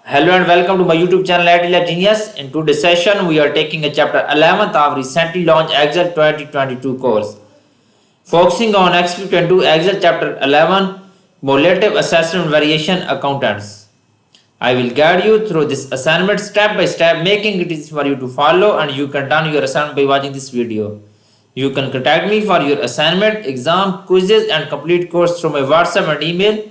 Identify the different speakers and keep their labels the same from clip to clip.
Speaker 1: Hello and welcome to my YouTube channel Genius. In today's session, we are taking a chapter 11th of recently launched Excel 2022 course, focusing on XP22 Excel chapter 11, Cumulative Assessment Variation Accountants. I will guide you through this assignment step by step, making it easy for you to follow, and you can done your assignment by watching this video. You can contact me for your assignment, exam, quizzes, and complete course through my WhatsApp and email.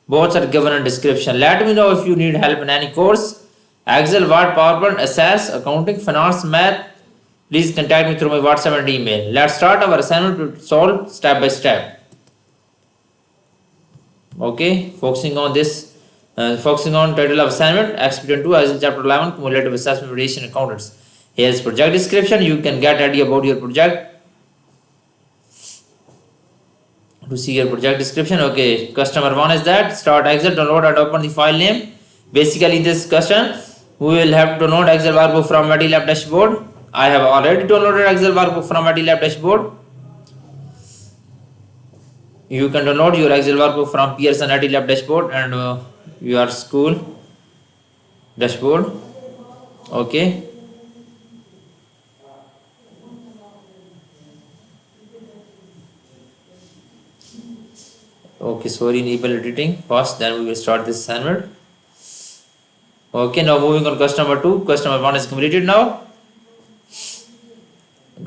Speaker 1: Both are given in description. Let me know if you need help in any course. Excel, Word, PowerPoint, SS, accounting, finance, math. Please contact me through my WhatsApp and email. Let's start our assignment to solve step by step. Okay, focusing on title of assignment XP22 Excel chapter 11 cumulative assessment variation accountants. Here's project description. You can get idea about your project. To see your project description, okay, customer 1 is that start Excel, download and open the file name. Basically in this question we will have to download Excel workbook from MATLAB dashboard. I have already downloaded Excel workbook from MATLAB dashboard. You can download your Excel workbook from Pearson MATLAB dashboard and your school dashboard. Okay, sorry, enable editing first, then we will start this assignment. Okay, now moving on customer 2. Customer 1 is completed now.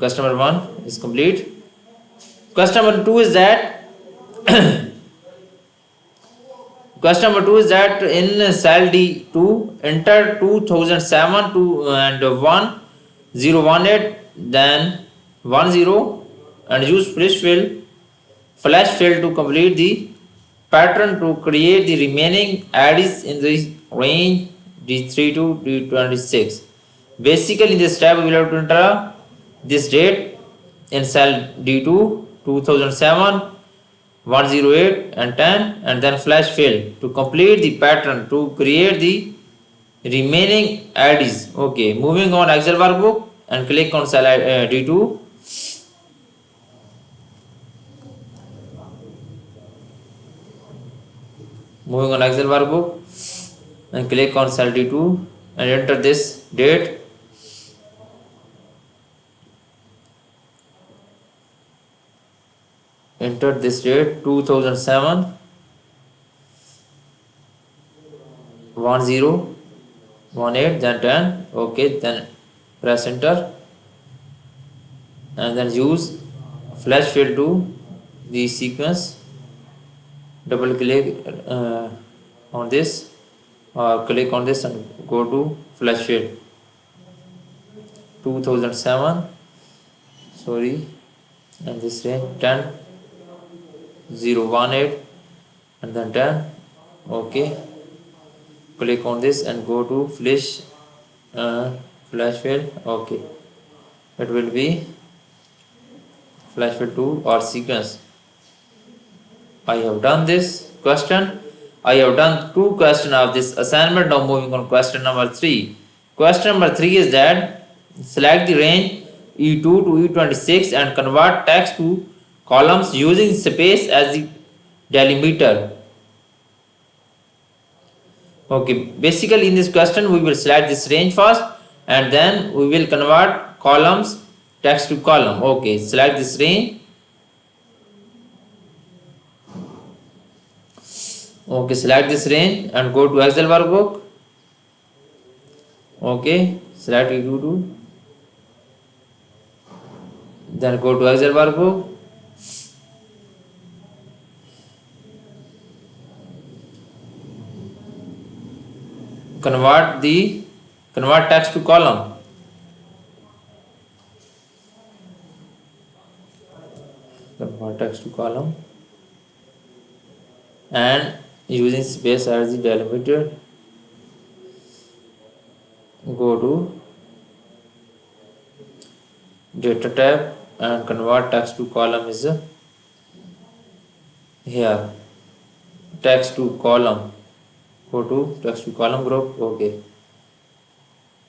Speaker 1: Customer 1 is complete. Customer 2 is that customer 2 is that in cell D2 enter 2007 to and 1018, then 10 and use flash fill to complete the pattern to create the remaining ads in the range D3 to D26. Basically in this step we will have to enter this date in cell D2 2007 108 and 10 and then flash fill to complete the pattern to create the remaining ads. Okay, moving on Excel workbook and click on cell D2. Moving on Excel workbook and click on cell D2 and enter this date. Enter this date 2007 1018 then 10. Okay, then press enter and then use flash fill to the sequence. Double click on this or click on this and go to flash fill 2007, sorry, and this range 10 018 and then 10. Okay, click on this and go to flash fill. Okay, it will be flash fill 2 or sequence. I have done this question. I have done 2 questions of this assignment. Now moving on question number 3. Question number 3 is that select the range E2 to E26 and convert text to columns using space as the delimiter. Okay, basically in this question we will select this range first and then we will convert columns text to column. Okay, select this range. Okay, select this range and go to Excel workbook. Okay, select E2 then go to Excel workbook. Convert text to column. Convert text to column and using space as the delimiter, go to data tab and convert text to column is here, text to column. Go to text to column group. Okay,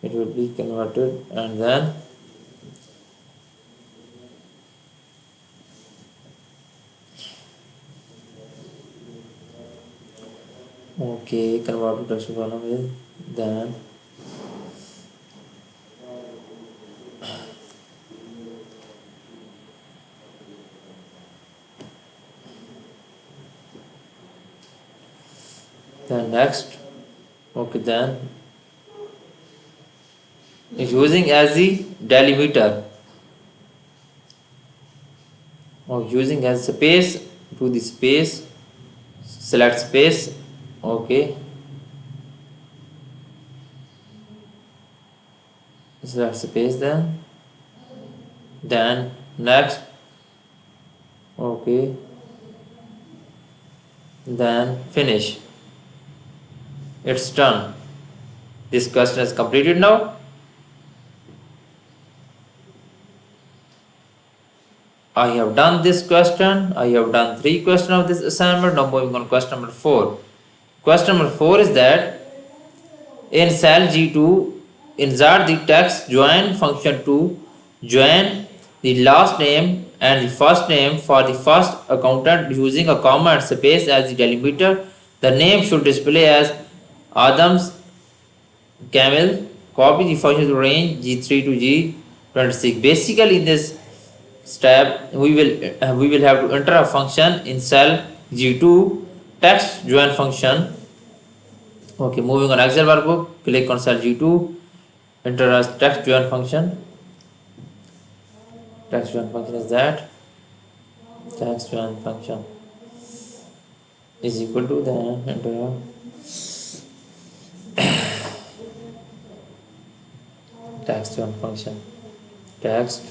Speaker 1: it will be converted and then Okay, convert to text column is then next. Okay, then using as the delimiter or using as space to the space, select space. Okay, select space, then next. Okay, then finish. It's done. This question is completed now. I have done this question. I have done 3 questions of this assignment. Now moving on question number 4. Question number 4 is that in cell G2, insert the text join function to join the last name and the first name for the first accountant using a comma and space as the delimiter. The name should display as Adams Camel. Copy the function to range G3 to G26. Basically, in this step, we will have to enter a function in cell G2 text join function. Okay, moving on Excel workbook, click on cell G2, enter as text join function. Text join function is that text join function is equal to then enter text join function text.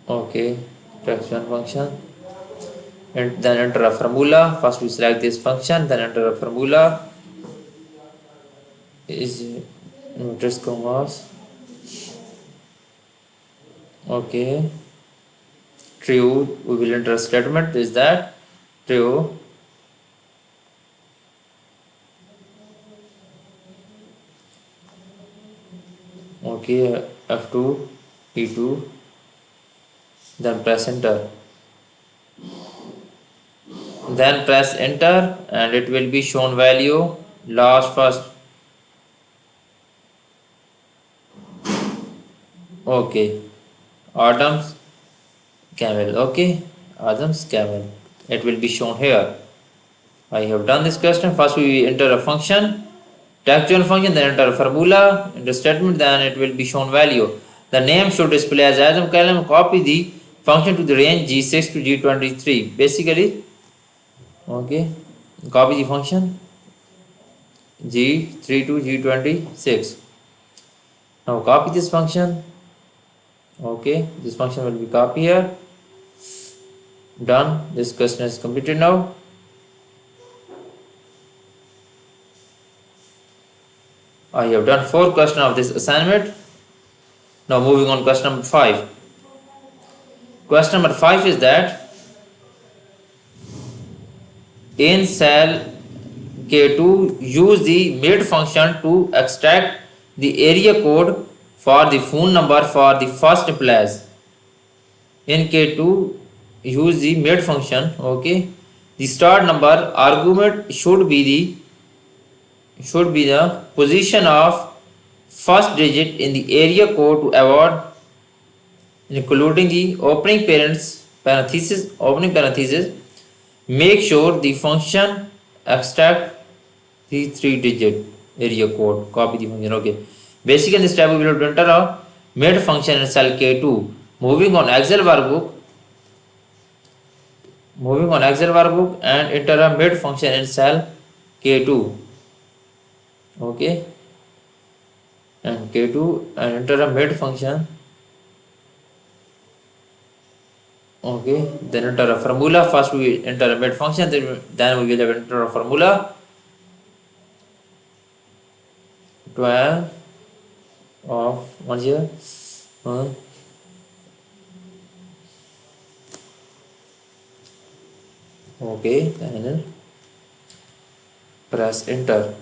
Speaker 1: Okay, text join function, and then enter a formula. First we select this function, then enter a formula is notice commas. Okay, true, we will enter a statement is that true. Okay, F2 E2, then press enter, and it will be shown value last first. Okay, Adam's camel. Okay, Adam's camel, it will be shown here. I have done this question. First we enter a function, text join function, then enter a formula in the statement, then it will be shown value. The name should display as Adam column. Copy the function to the range G6 to G23. Basically, okay, copy the function G3 to G26. Now copy this function. Okay, this function will be copied here. Done. This question is completed now. I have done 4 questions of this assignment. Now moving on question number 5. Question number 5 is that in cell K2 use the mid function to extract the area code for the phone number for the first employees. In K2 use the mid function. Okay, the start number argument should be the position of first digit in the area code to avoid including the opening parenthesis. Make sure the function extract the 3-digit area code. Copy the function. Okay, basically in this step we will enter a mid function in cell K2. Moving on Excel workbook and enter a mid function in cell K2. Okay, and K2 and enter a mid function. Okay, then enter a formula. First we enter a mid function, then we will enter a formula. 12 of 1 here. Okay, then press enter.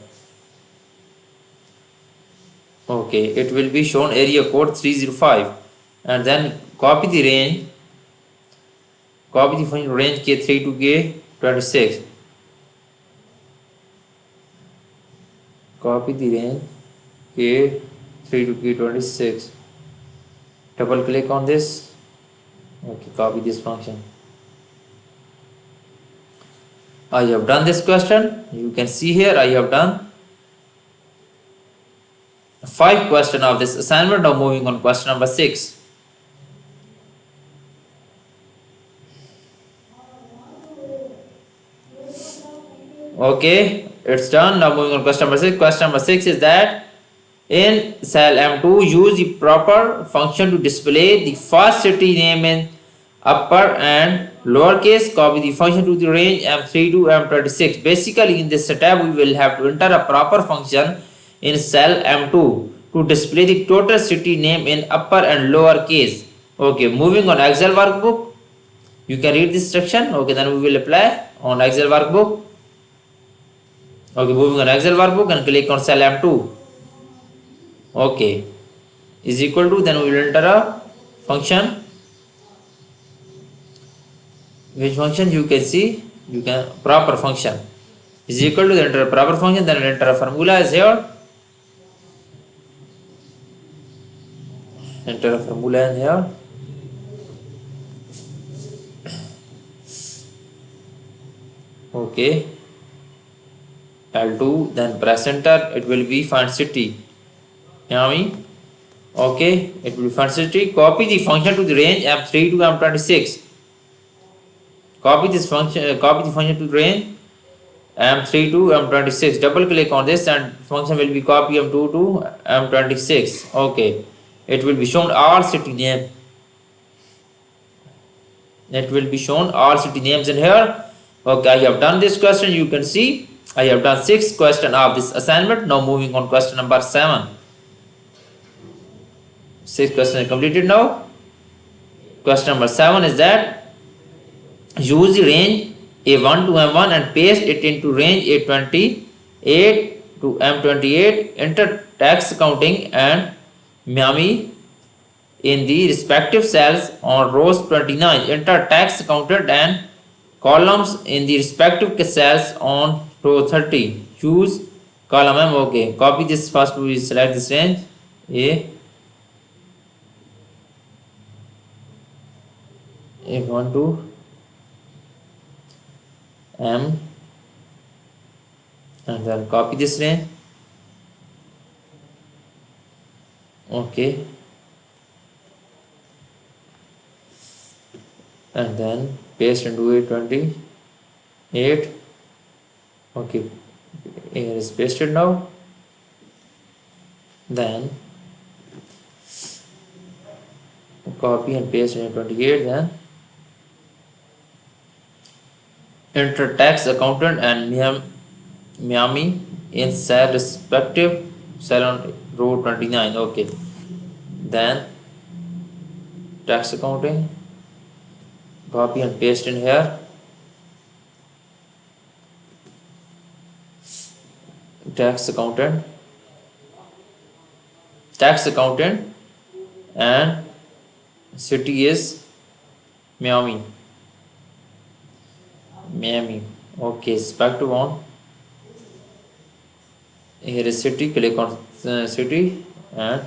Speaker 1: Okay, it will be shown area code 305, and then copy the function range K3 to K26. copy the range K3 to K26. Double click on this. Okay, copy this function. I have done this question. You can see here I have done 5 questions of this assignment. Now moving on question number 6. Okay, it's done. Now moving on question number 6. Question number 6 is that in cell M2 use the proper function to display the first city name in upper and lowercase. Copy the function to the range M3 to M26. Basically in this step we will have to enter a proper function in cell M2 to display the total city name in upper and lower case. Okay, moving on Excel workbook. You can read this section. Okay, then we will apply on Excel workbook. Okay, moving on Excel workbook and click on cell M2. Okay, is equal to, then we will enter a function. Which function? You can see, you can proper function is equal to, enter a proper function, then enter a formula is here. Enter a formula in here. Okay, L2, then press enter. It will be find city Miami. Okay, it will be find city. Copy the function to the range M3 to M26. Copy this function, copy the function to the range M3 to M26. Double click on this and function will be copy M2 to M26. Okay, it will be shown all city name. It will be shown all city names in here. Okay, I have done this question. You can see I have done 6 questions of this assignment. Now moving on question number 7. 6 questions are completed now. Question number 7 is that use the range A1 to M1 and paste it into range A28 to M28. Enter tax accounting and Miami in the respective cells on rows 29. Enter tax accountant and columns in the respective cells on row 30. Choose column M. Okay, copy this. First we select this range A1 to M and then copy this range. Okay, and then paste into A28. Okay, here is pasted now. Then copy and paste in A28. Then enter tax accountant and Miami in cell respective cell on row 29. Okay, then tax accounting, copy and paste in here. Tax accountant and city is Miami. Okay, respective one. Here is city. Click on city and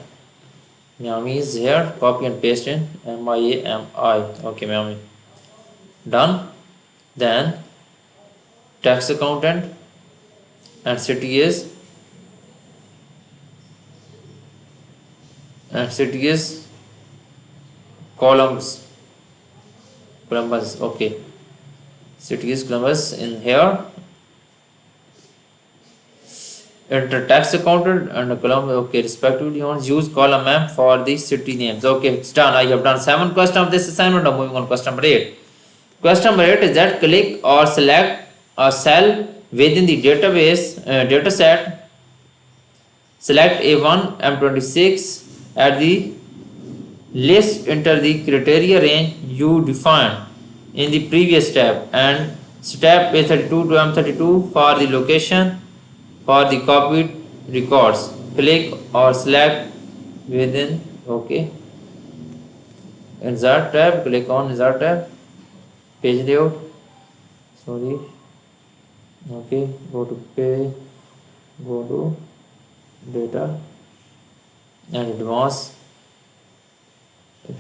Speaker 1: Miami is here. Copy and paste in MIAMI. Okay, Miami. Done. Then tax accountant and city is Columbus. Okay, city is Columbus in here. Enter tax accountant and Columbus. Okay, respectively on use column M for the city names. Okay, it's done. I have done 7 questions of this assignment. Now moving on question number 8. Question number 8 is that click or select a cell within the database data set. Select A1 M26 at the list. Enter the criteria range you defined in the previous step and step A32 to M32 for the location for the copied records. Click or select within. Okay, insert tab. Click on insert tab. Page layout. Sorry. Okay, go to page. Go to data and advanced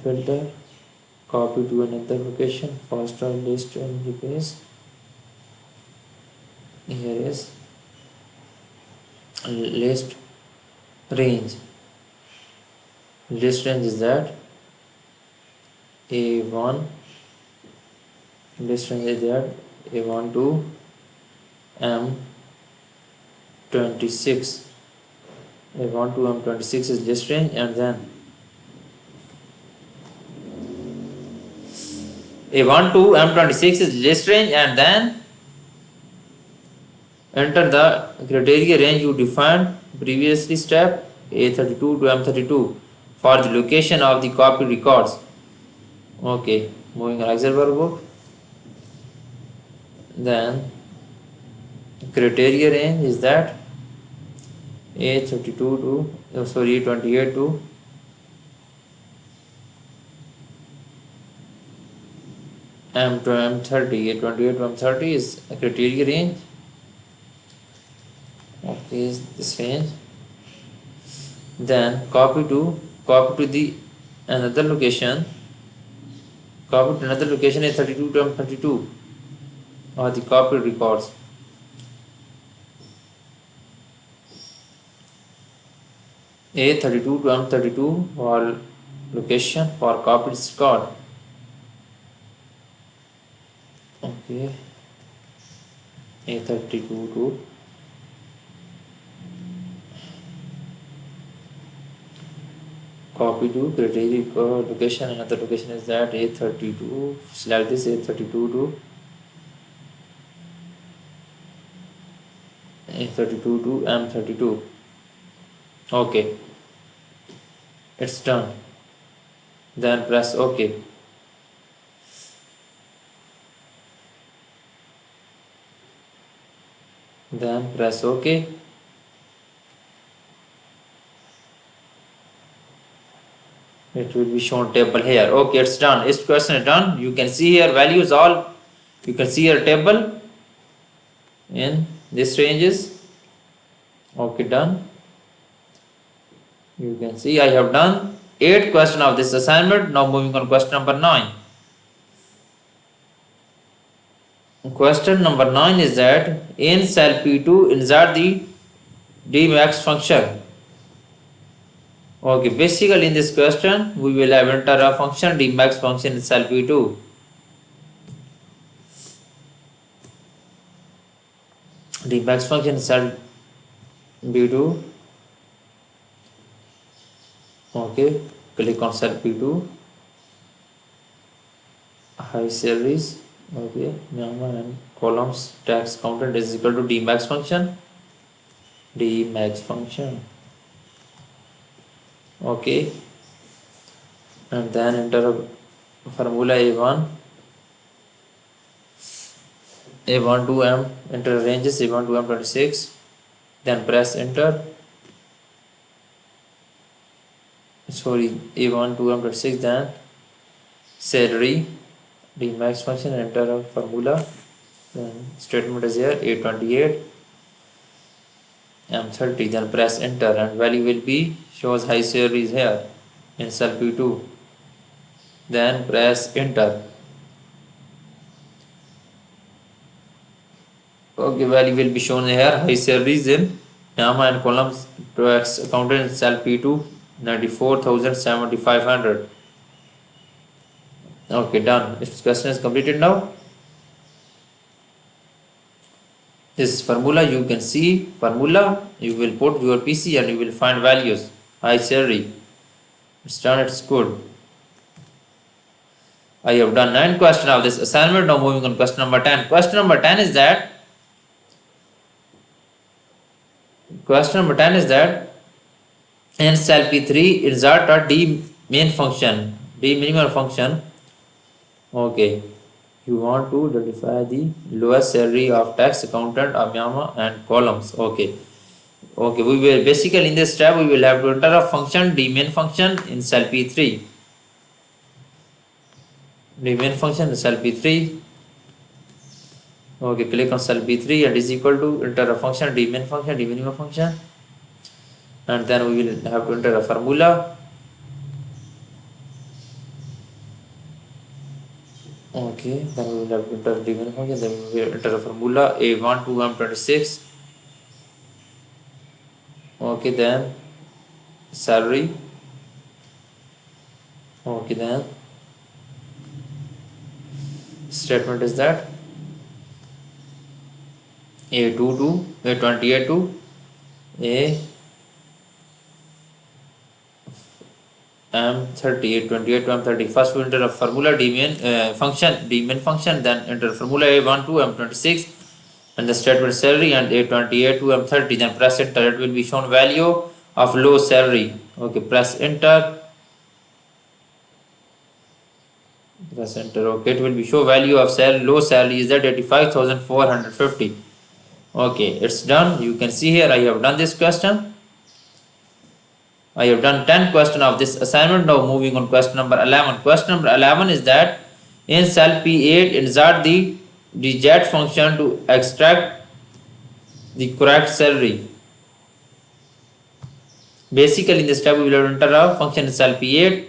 Speaker 1: filter, copy to another location, faster list and replace. Here is list range. List range is that A1, list range is that A1 to M26. A1 to M26 is list range, and then A1 to M26 is list range, and then enter the criteria range you defined previously step A32 to M32 for the location of the copy records. Okay, moving on Excel workbook. Then criteria range is that A32 to A28 to M30. A28 to M30 is a criteria range. Okay, is this range. Then copy to the another location. Copy to another location A32 to M32 or the copy records. A32 to M32 for location for copied record. Okay, A32 to copy to criteria location. Another location is that A32. Select this A32 to M32. Okay, it's done. Then press OK. Then press OK. It will be shown table here. Okay, it's done. This question is done. You can see here values all. You can see your table in this ranges. Okay, done. You can see I have done 8 questions of this assignment. Now moving on question number 9. Question number 9 is that in cell P2 insert the dmax function. Okay, basically in this question we will have enter a function dmax function in cell P2. Dmax function in cell B2. Okay, click on cell P2. High salaries. Okay, and columns tax counted is equal to dmax function. Dmax function. Okay, and then enter a formula A1 to M, enter ranges A1 to M26, then press enter. Sorry, A1 to M26, then salary dmax function, enter a formula, then statement is here A28 M30, then press enter and value will be shows high salaries here in cell P2, then press enter. Okay, value will be shown here high salaries in gamma and columns tax accounted in cell P2 94,700. Okay, done. This question is completed now. This formula, you can see formula, you will put your PC and you will find values. High salary. It's done, it's good. I have done 9 questions of this assignment. Now moving on question number 10. Question number 10 is that in cell P3 insert a D main function, D minimum function. Okay, you want to identify the lowest salary of tax accountant of gamma and columns. Okay, we will basically in this step we will have to enter a function D main function in cell P3. D main function in cell P3. Okay, click on cell P3 and is equal to enter a function D main function, D minimum function. and then we will have to enter a formula. Okay, then we will have to enter division function, then we will enter a formula a1 to m26. Okay, then salary. Okay, then statement is that a2 to a28 to a m30, 28 to m30. First we enter a formula d main function, then enter formula a1 to m26 and the statement salary and a28 to m30, then press enter. It will be shown value of low salary. Okay, press enter. Okay, it will be show value of low salary is that 85,450. Okay, it's done. You can see here I have done this question. I have done 10 question of this assignment. Now moving on question number 11. Question number 11 is that in cell P8 insert the digit function to extract the correct salary. Basically in this step we will enter a function in cell P8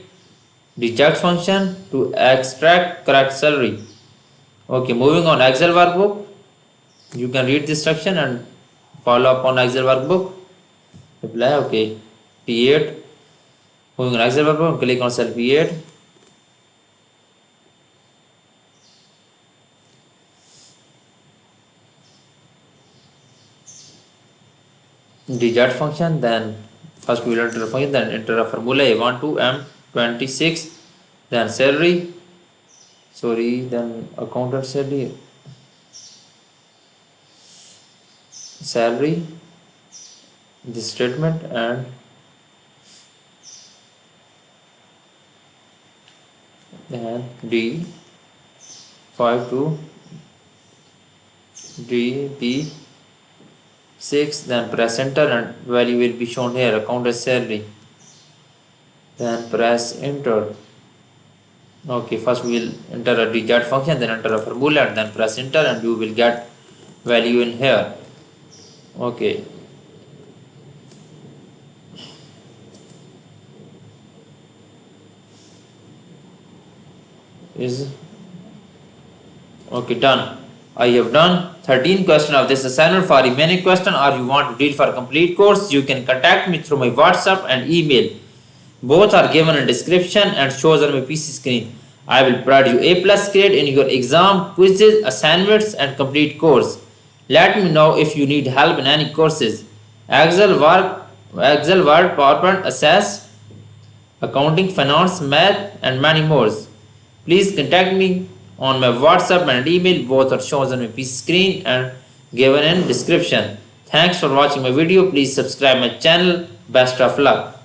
Speaker 1: digit function to extract correct salary. Okay, moving on Excel workbook. You can read this section and follow up on Excel workbook. Reply. Okay, P8. Moving on Excel workbook, click on cell P8. Digit function, then first we will enter a function, then enter a formula a1 to m26, then salary, then accountant salary, this statement, and then D5 to DB6, then press enter and value will be shown here, accountant salary, then press enter. Okay, first we will enter a digit function, then enter a formula and then press enter and you will get value in here. Okay, is okay, done. I have done 13 question of this assignment. For remaining question or you want to deal for complete course, you can contact me through my WhatsApp and email. Both are given in description and shows on my PC screen. I will provide you A+ grade in your exam, quizzes, assignments and complete course. Let me know if you need help in any courses. Excel, Word, PowerPoint, Access, Accounting, Finance, Math and many more. Please contact me on my WhatsApp and email. Both are shown on my PC screen and given in description. Thanks for watching my video. Please subscribe my channel. Best of luck.